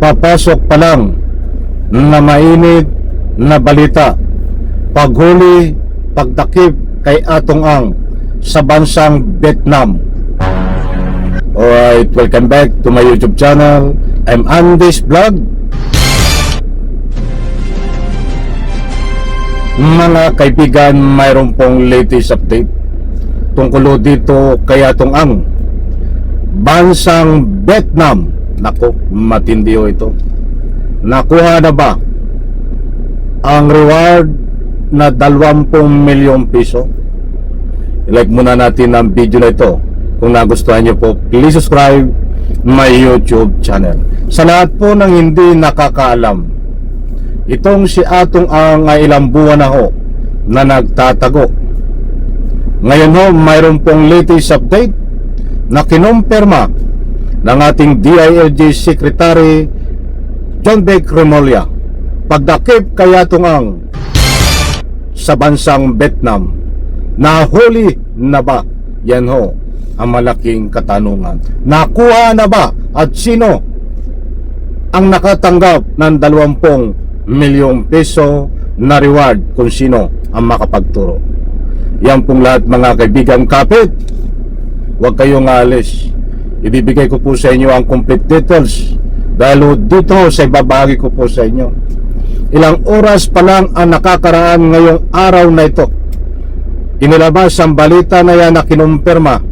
papasok pa lang na mainit na balita, paghuli, pagtakip kay Atong Ang sa bansang Vietnam. Alright, welcome back to my YouTube channel. I'm Andy's Vlog. Mga kaibigan, mayroon pong latest update tungkol dito kay Atong Ang, bansang Vietnam. Nako, matindi ito. Nakuha na ba ang reward na 20 milyong piso? I-like muna natin ang video na ito. Kung nagustuhan nyo po, please subscribe my YouTube channel. Sa lahat po ng hindi nakakaalam, itong si Atong Ang ay ilang buwan na ho na nagtatago. Ngayon ho, mayroon pong latest update na kinumpirma ng ating DILG Secretary John Vic Remulla. Pagdakip kay Atong Ang sa bansang Vietnam, nahuli na ba? Yan ho ang malaking katanungan. Nakuha na ba at sino ang nakatanggap ng 20 milyong piso na reward kung sino ang makapagturo? Yan pong lahat mga kaibigan. Kapit, huwag kayong alis. Ibibigay ko po sa inyo ang complete details dahil dito sa ibabahagi ko po sa inyo. Ilang oras pa lang ang nakakaraan ngayong araw na ito, inilabas ang balita na yan na kinumpirma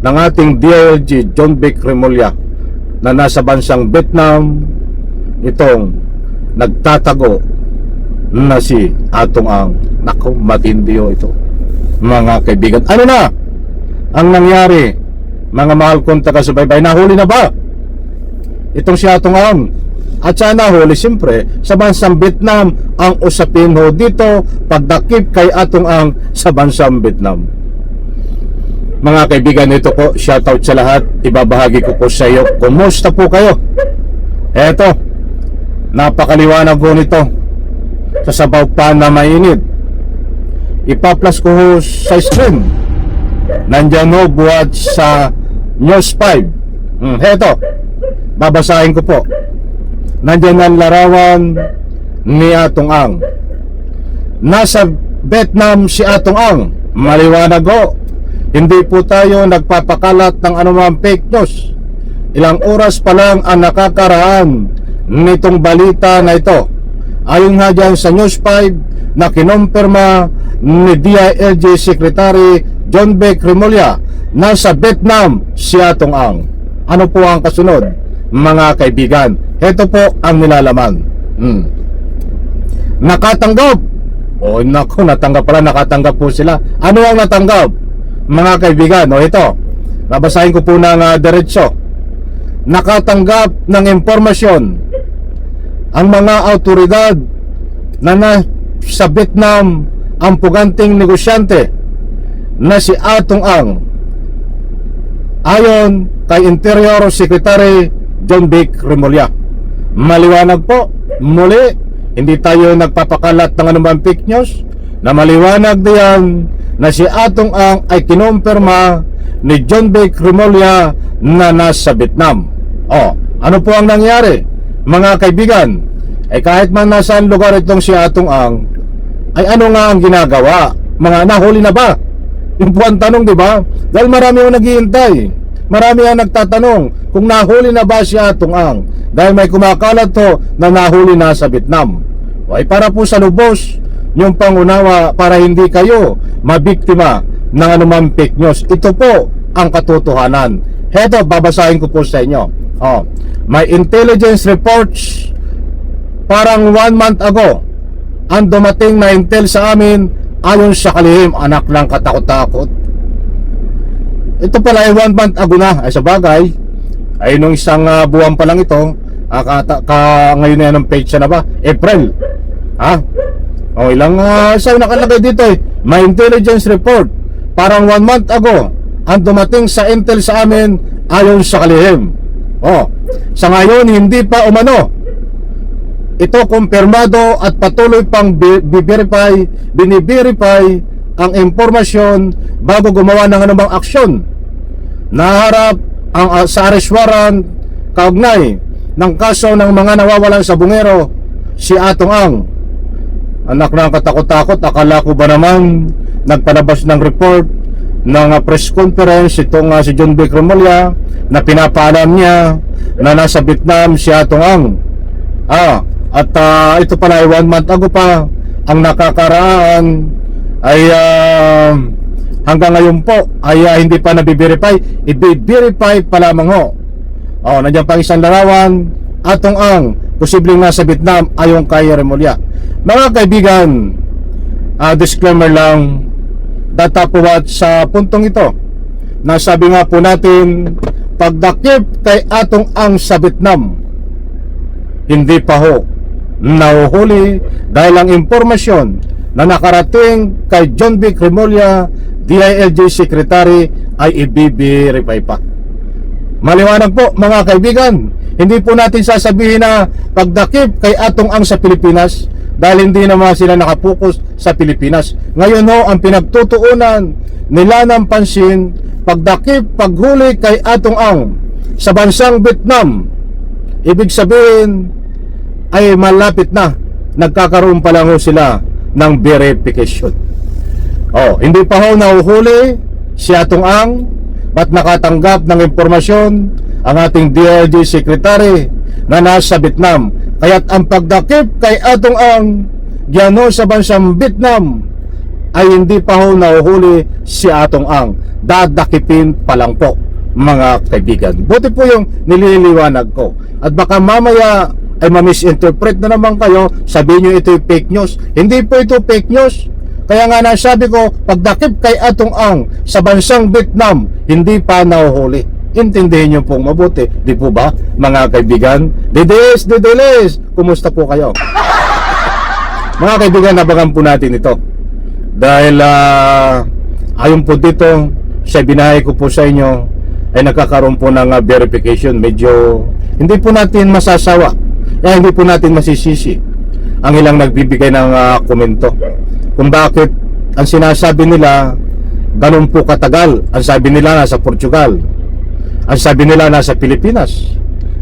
ng ating DILG John Vic Remulla na nasa bansang Vietnam itong nagtatago na si Atong Ang. Naku, matindi ito mga kaibigan. Ano na ang nangyari, mga mahal kong taga-subaybay? Nahuli na ba itong si Atong Ang? At sana huli siyempre sa bansang Vietnam. Ang usapin ho dito, pagdakip kay Atong Ang sa bansang Vietnam. Mga kaibigan, ito po, shoutout sa lahat. Ibabahagi ko po sa iyo. Kumusta po kayo? Eto, napakaliwanag po nito. Sa sabaw pa na mainit, ipaplas ko ho sa screen. Nandyan ho buhat sa News 5. Eto, babasahin ko po. Nandiyan ang larawan ni Atong Ang. Nasa Vietnam si Atong Ang. Maliwanag ho, hindi po tayo nagpapakalat ng anumang fake news. Ilang oras pa lang ang nakakaraan nitong balita na ito. Ayon nga dyan sa News 5 na kinumpirma ni DILG Secretary John Vic Remulla, nasa Vietnam si Atong Ang. Ano po ang kasunod, mga kaibigan? Ito po ang nilalaman. Nakatanggap. O naku, natanggap pala, nakatanggap po sila. Ano ang natanggap, mga kaibigan? O ito, babasahin ko po ng diretso. Nakatanggap ng impormasyon ang mga autoridad na sa Vietnam ang puganting negosyante na si Atong Ang. Ayon kay Interior Secretary John Vic Remulla. Maliwanag po, muli, hindi tayo nagpapakalat ng anumang fake news. Na maliwanag diyan na si Atong Ang ay kinumpirma ni John Vic Remulla na nasa Vietnam. Ano po ang nangyari, mga kaibigan? Kahit man nasaan lugar itong si Atong Ang, ay ano nga ang ginagawa? Mga nahuli na ba? Yung po ang tanong, di ba? Dahil marami ang naghihintay, marami ang nagtatanong kung nahuli na ba si Atong Ang, dahil may kumakalat to na nahuli na sa Vietnam. Ay para po sa lubos yung pangunawa, para hindi kayo mabiktima ng anumang fake news. Ito po ang katotohanan. Heto, babasahin ko po sa inyo. May intelligence reports parang 1 month ago ang dumating na intel sa amin. Ayon sa kalihim, anak lang katakot-takot. Ito pala ay 1 month ago na. Ay sa bagay, ay nung isang buwan pa lang ito. Ngayon na yan ang page na ba? April. Ilang sa'yo nakalagay dito may intelligence report parang 1 month ago ang dumating sa intel sa amin ayon sa kalihim. Sa ngayon hindi pa umano ito kumpirmado at patuloy pang biniverify ang impormasyon bago gumawa ng anumang aksyon. Naharap ang sa arrest warrant kaugnay ng kaso ng mga nawawalan sa bungero, si Atong Ang. Anak ng katakot-takot, akala ko ba naman nagpalabas ng report ng press conference itong si John B. Cremolya na pinapaalam niya na nasa Vietnam si Atong Ang. At ito pala ay 1 month ago pa ang nakakaraan ay hanggang ngayon po ay hindi pa nabiverify. I-verify pa lamang ho. Nandiyan pang isang larawan, Atong Ang, posibleng nasa Vietnam ayon kay Remulla. Mga kaibigan, disclaimer lang, datapuwat sa puntong ito. Nasabi nga po natin, pagdakip kay Atong Ang sa Vietnam, hindi pa ho nahuhuli dahil ang impormasyon na nakarating kay John B. Cremolya, DILG Secretary, ay i-verify pa. Maliwanag po mga kaibigan, hindi po natin sasabihin na pagdakip kay Atong Ang sa Pilipinas dahil hindi naman sila nakapokus sa Pilipinas. Ngayon ho, ang pinagtutuunan nila ng pansin, pagdakip, paghuli kay Atong Ang sa bansang Vietnam, ibig sabihin ay malapit na, nagkakaroon pa lang ho sila ng verification. Hindi pa ho nahuhuli si Atong Ang, ba't nakatanggap ng impormasyon ang ating DILG Secretary na nasa Vietnam. Kaya't ang pagdakip kay Atong Ang diyan ho sa bansang Vietnam ay hindi pa ho nahuhuli si Atong Ang. Dadakipin pa lang po mga kaibigan. Buti po yung nililiwanag ko. At baka mamaya ay ma-misinterpret na naman kayo, sabihin nyo ito yung fake news. Hindi po ito fake news. Kaya nga nasabi ko, pagdakip kay Atong Ang sa bansang Vietnam, hindi pa nahuhuli. Intindihin nyo pong mabuti, di po ba mga kaibigan? Didilis, kumusta po kayo? Mga kaibigan, nabangan po natin ito. Dahil ayon po dito, sa binahay ko po sa inyo, ay nakakaroon po ng verification. Medyo hindi po natin masasawa. Hindi po natin masisisi ang ilang nagbibigay ng komento kung bakit ang sinasabi nila ganun po katagal. Ang sabi nila nasa Portugal, ang sabi nila nasa Pilipinas,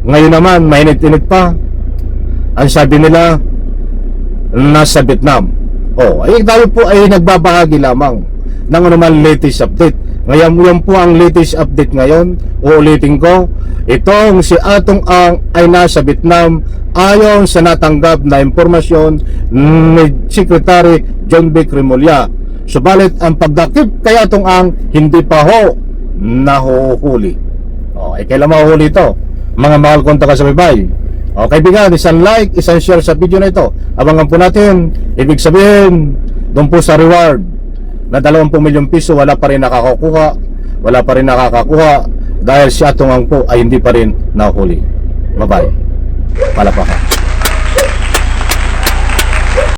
ngayon naman mainit-init pa, ang sabi nila nasa Vietnam. Ay tayo po ay nagbabahagi lamang ng anuman latest update. Ngayon yan po ang latest update ngayon. Uulitin ko, itong si Atong Ang ay nasa Vietnam ayon sa natanggap na impormasyon ni Secretary John B. Cremolya. Subalit ang pagdakip kay Atong Ang hindi pa ho nahuhuli. Kailan mahuhuli ito? Mga mahal kong taga-subaybay. Kaibigan, isang like, isang share sa video na ito. Abangan po natin. Ibig sabihin, doon po sa reward na 20 milyong piso, wala pa rin nakakakuha dahil si Atong Ang po ay hindi pa rin nahuli. Bye-bye. Palakpakan.